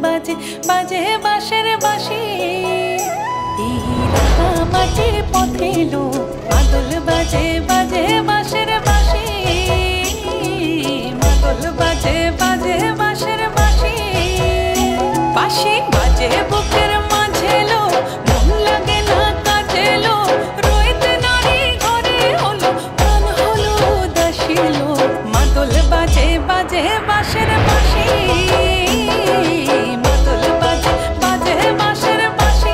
বাজে বাজে বাঁশের বাঁশি এই রাঙা মাটির পথে এলো মাদল বাজে বাজে বাঁশের বাঁশি মাদল বাজে বাজে বাঁশের বাঁশি বাঁশি বাজে বুকের মাঝে এলো মন লাগে না কাজে এলো রইতে নারী ঘরে হলো প্রাণ হলো উদাসী এলো মাদল বাজে বাজে বাঁশের বাঁশি মাদল বাজে বাজে বাঁশের বাঁশি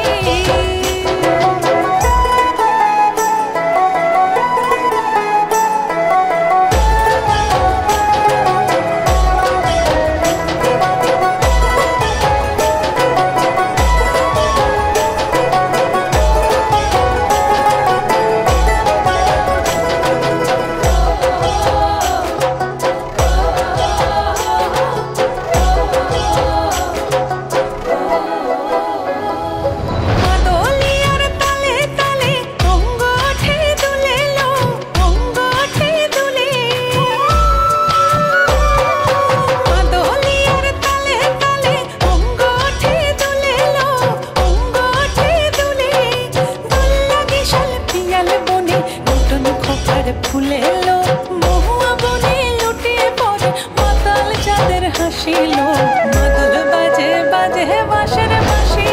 ফুলেলো মহুয়া বনে লুটিয়ে পড়ে মাতাল চাঁদের হাসিলো মাদল বাজে বাজে বাঁশের বাঁশি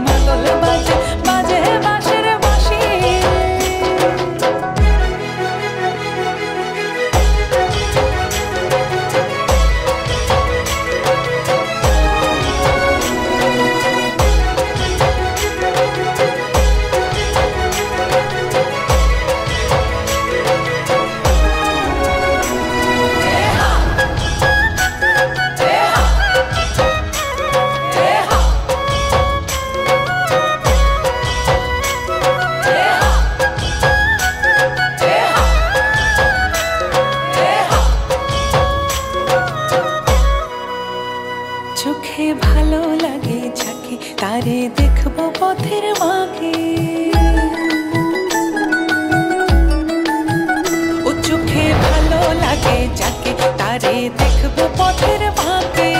মাদল বাজে বাজে বাঁশের বাঁশি চোখে ভালো লাগে যাকে তারে দেখবো পথের বাঁকে ও চোখে ভালো লাগে যাকে তারে দেখবো পথের বাঁকে